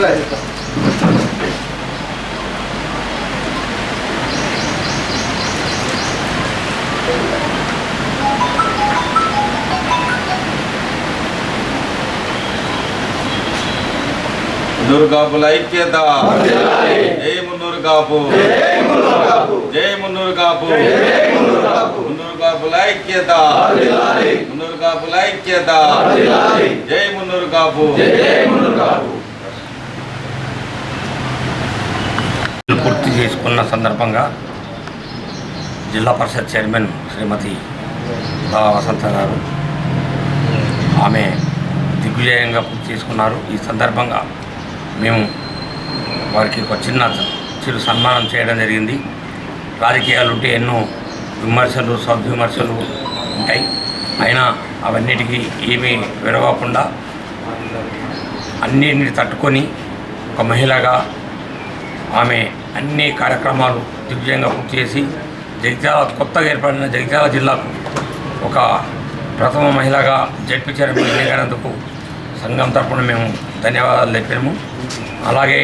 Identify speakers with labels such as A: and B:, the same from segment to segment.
A: మున్నూరు కాపుల ఐక్యత. జై మున్నూరు కాపు, జై మున్నూరు కాపు, మున్నూరు కాపుల ఐక్యత, మున్నూరు కాపుల ఐక్యత, జై మున్నూరు కాపు.
B: పూర్తి చేసుకున్న సందర్భంగా జిల్లా పరిషత్ చైర్మన్ శ్రీమతి వసంత గారు ఆమె దిగ్విజయంగా పూర్తి చేసుకున్నారు. ఈ సందర్భంగా మేము వారికి ఒక చిరు సన్మానం చేయడం జరిగింది. రాజకీయాలు ఉంటే ఎన్నో విమర్శలు సద్విమర్శలు ఉంటాయి, అయినా అవన్నిటికీ ఏమీ విరవకుండా అన్నిటిని తట్టుకొని ఒక మహిళగా ఆమె అన్ని కార్యక్రమాలు దిగ్విజయంగా పూర్తి చేసి జగిత్యాల కొత్తగా ఏర్పడిన జగిత్యాల జిల్లాకు ఒక ప్రథమ మహిళగా జడ్పీ చైర్మన్ ఎన్నికైనందుకు సంఘం తరపున మేము ధన్యవాదాలు తెలిపాము. అలాగే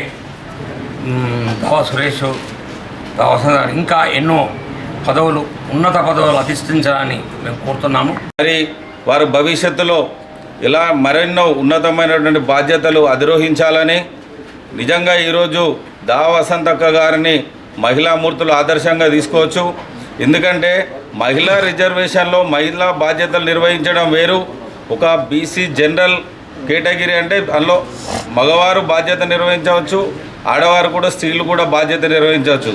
B: దావా సురేష్, దావా ఇంకా ఎన్నో పదవులు, ఉన్నత పదవులు అధిష్ఠించాలని మేము కోరుతున్నాము.
A: మరి వారు భవిష్యత్తులో ఇలా మరెన్నో ఉన్నతమైనటువంటి బాధ్యతలు అధిరోహించాలని నిజంగా ఈరోజు దావా వసంతక్క గారిని మహిళామూర్తులు ఆదర్శంగా తీసుకోవచ్చు. ఎందుకంటే మహిళా రిజర్వేషన్లో మహిళా బాధ్యతలు నిర్వహించడం వేరు. ఒక బీసీ జనరల్ కేటగిరీ అంటే అందులో మగవారు బాధ్యత నిర్వహించవచ్చు, ఆడవారు కూడా స్త్రీలు కూడా బాధ్యత నిర్వహించవచ్చు.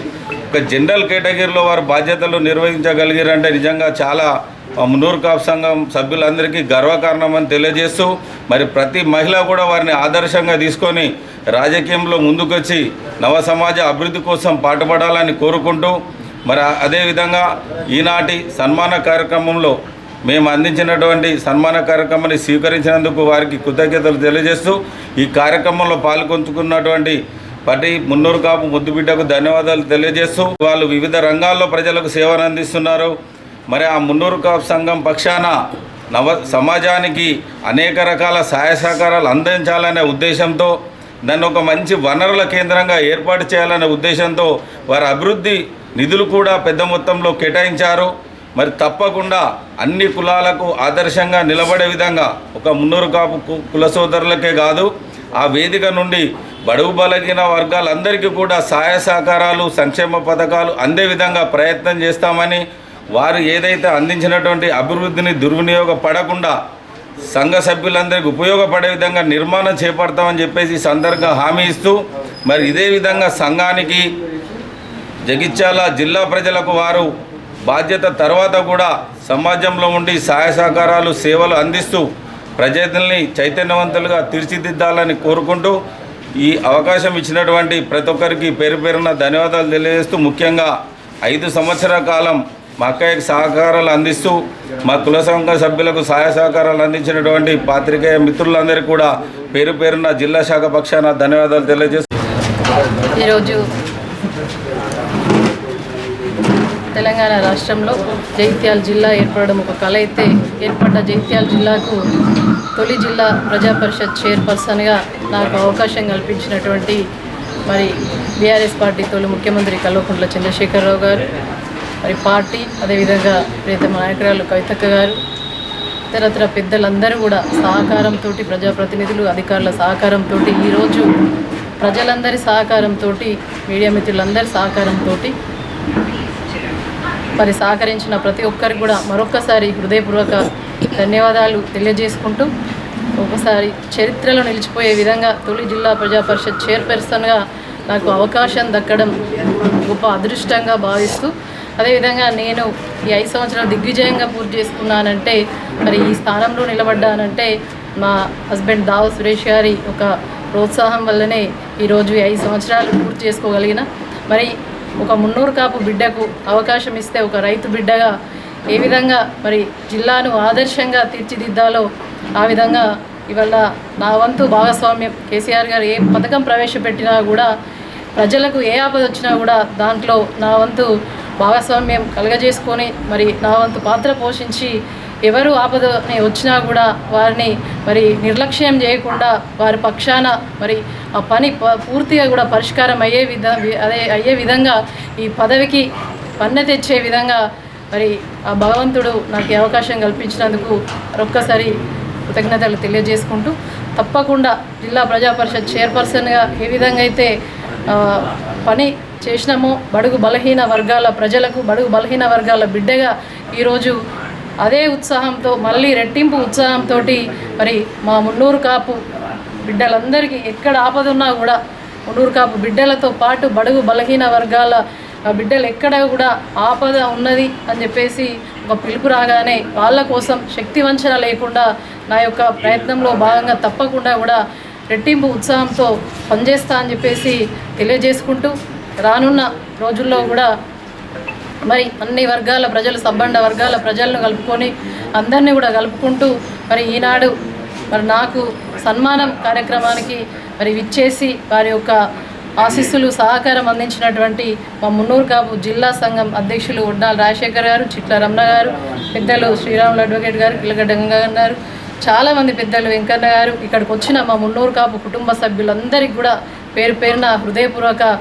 A: ఒక జనరల్ కేటగిరీలో వారు బాధ్యతలు నిర్వహించగలిగారంటే నిజంగా చాలా మున్నూరు కాపు సంఘం సభ్యులందరికీ గర్వకారణం అని తెలియజేస్తూ మరి ప్రతి మహిళ కూడా వారిని ఆదర్శంగా తీసుకొని రాజకీయంలో ముందుకొచ్చి నవ సమాజ అభివృద్ధి కోసం పాటుపడాలని కోరుకుంటూ మరి అదేవిధంగా ఈనాటి సన్మాన కార్యక్రమంలో మేము అందించినటువంటి సన్మాన కార్యక్రమాన్ని స్వీకరించినందుకు వారికి కృతజ్ఞతలు తెలియజేస్తూ ఈ కార్యక్రమంలో పాల్గొంచుకున్నటువంటి ప్రతి మున్నూరు కాపు ముద్దుబిడ్డకు ధన్యవాదాలు తెలియజేస్తూ వాళ్ళు వివిధ రంగాల్లో ప్రజలకు సేవలు అందిస్తున్నారు. మరి ఆ మున్నూరు కాపు సంఘం పక్షాన సమాజానికి అనేక రకాల సహాయ సహకారాలు అందించాలనే ఉద్దేశంతో దాన్ని ఒక మంచి వనరుల కేంద్రంగా ఏర్పాటు చేయాలనే ఉద్దేశంతో వారి అభివృద్ధి నిధులు కూడా పెద్ద మొత్తంలో కేటాయించారు. మరి తప్పకుండా అన్ని కులాలకు ఆదర్శంగా నిలబడే విధంగా ఒక మున్నూరు కాపు కుల సోదరులకే కాదు, ఆ వేదిక నుండి బడుగు బలహీన వర్గాలందరికీ కూడా సహాయ సహకారాలు సంక్షేమ పథకాలు అందే విధంగా ప్రయత్నం చేస్తామని, వారు ఏదైతే అందించినటువంటి అభివృద్ధిని దుర్వినియోగపడకుండా సంఘ సభ్యులందరికీ ఉపయోగపడే విధంగా నిర్మాణం చేపడతామని చెప్పేసి ఈ సందర్భంగా హామీ ఇస్తూ మరి ఇదే విధంగా సంఘానికి జగిత్యాల జిల్లా ప్రజలకు వారు బాధ్యత తర్వాత కూడా సమాజంలో ఉండి సహాయ సహకారాలు సేవలు అందిస్తూ ప్రజల్ని చైతన్యవంతులుగా తీర్చిదిద్దాలని కోరుకుంటూ ఈ అవకాశం ఇచ్చినటువంటి ప్రతి ఒక్కరికి పేరు పేరున ధన్యవాదాలు తెలియజేస్తూ ముఖ్యంగా 5 సంవత్సరాల కాలం మా అక్కయ్యకి సహకారాలు అందిస్తూ మా కుల సంఘ సభ్యులకు సహాయ సహకారాలు అందించినటువంటి పాత్రికేయ మిత్రులందరికీ కూడా పేరు పేరున జిల్లా శాఖ పక్షాన ధన్యవాదాలు తెలియజేస్తూ
C: ఈరోజు తెలంగాణ రాష్ట్రంలో జగిత్యాల జిల్లా ఏర్పడడం ఒక కళ అయితే ఏర్పడ్డ జగిత్యాల జిల్లాకు తొలి జిల్లా ప్రజా పరిషత్ చైర్పర్సన్గా నాకు అవకాశం కల్పించినటువంటి మరి బీఆర్ఎస్ పార్టీ తొలి ముఖ్యమంత్రి కల్వకుంట్ల చంద్రశేఖరరావు గారు, మరి పార్టీ అదేవిధంగా ప్రియతమ నాయకురాలు కవితక్క గారు, ఇతరత్ర పెద్దలందరూ కూడా సహకారంతో, ప్రజాప్రతినిధులు అధికారుల సహకారంతో, ఈరోజు ప్రజలందరి సహకారంతో, మీడియా మిత్రులందరి సహకారంతో మరి సహకరించిన ప్రతి ఒక్కరికి కూడా మరొక్కసారి హృదయపూర్వక ధన్యవాదాలు తెలియజేసుకుంటూ ఒకసారి చరిత్రలో నిలిచిపోయే విధంగా తొలి జిల్లా ప్రజా పరిషత్ చైర్పర్సన్గా నాకు అవకాశం దక్కడం గొప్ప అదృష్టంగా భావిస్తూ అదేవిధంగా నేను ఈ 5 సంవత్సరాలు దిగ్విజయంగా పూర్తి చేసుకున్నానంటే మరి ఈ స్థానంలో నిలబడ్డానంటే మా హస్బెండ్ దావ సురేష్ గారి ఒక ప్రోత్సాహం వల్లనే ఈరోజు 5 సంవత్సరాలు పూర్తి చేసుకోగలిగిన. మరి ఒక మున్నూరు కాపు బిడ్డకు అవకాశం ఇస్తే ఒక రైతు బిడ్డగా ఏ విధంగా మరి జిల్లాను ఆదర్శంగా తీర్చిదిద్దాలో ఆ విధంగా ఇవాళ నా వంతు భాగస్వామ్యం కేసీఆర్ గారు ఏ పథకం ప్రవేశపెట్టినా కూడా ప్రజలకు ఏ ఆపద వచ్చినా కూడా దాంట్లో నా వంతు భాగస్వామ్యం కలగజేసుకొని మరి నా వంతు పాత్ర పోషించి ఎవరు ఆపద వచ్చినా కూడా వారిని మరి నిర్లక్ష్యం చేయకుండా వారి పక్షాన మరి ఆ పని పూర్తిగా కూడా పరిష్కారం అయ్యే విధంగా ఈ పదవికి పన్నె తెచ్చే విధంగా మరి ఆ భగవంతుడు నాకు ఈ అవకాశం కల్పించినందుకు మరొక్కసారి కృతజ్ఞతలు తెలియజేసుకుంటూ తప్పకుండా జిల్లా ప్రజా పరిషత్ చైర్పర్సన్గా ఏ విధంగా అయితే పని చేసినామో బడుగు బలహీన వర్గాల ప్రజలకు బడుగు బలహీన వర్గాల బిడ్డగా ఈరోజు అదే ఉత్సాహంతో మళ్ళీ రెట్టింపు ఉత్సాహంతో మరి మా మున్నూరు కాపు బిడ్డలందరికీ ఎక్కడ ఆపద ఉన్నా కూడా మున్నూరు కాపు బిడ్డలతో పాటు బడుగు బలహీన వర్గాల బిడ్డలు ఎక్కడ కూడా ఆపద ఉన్నది అని చెప్పేసి ఒక పిలుపు రాగానే వాళ్ళ కోసం శక్తి వంచన లేకుండా నా యొక్క ప్రయత్నంలో భాగంగా తప్పకుండా కూడా రెట్టింపు ఉత్సాహంతో పనిచేస్తా అని చెప్పేసి తెలియజేసుకుంటూ రానున్న రోజుల్లో కూడా మరి అన్ని వర్గాల ప్రజలు సబ్బండ వర్గాల ప్రజలను కలుపుకొని అందరినీ కూడా కలుపుకుంటూ మరి ఈనాడు మరి నాకు సన్మానం కార్యక్రమానికి మరి విచ్చేసి వారి యొక్క ఆశీస్సులు సహకారం అందించినటువంటి మా మున్నూరు కాపు జిల్లా సంఘం అధ్యక్షులు ఉడ్డాల రాజశేఖర్ గారు, చిట్ల రమణ గారు, పెద్దలు శ్రీరాములు అడ్వకేట్ గారు, కిల్లగడ్డ గంగా గారు, చాలామంది పెద్దలు వెంకన్న గారు, ఇక్కడికి వచ్చిన మా మున్నూరు కాపు కుటుంబ సభ్యులందరికీ కూడా పేరు పేరున హృదయపూర్వక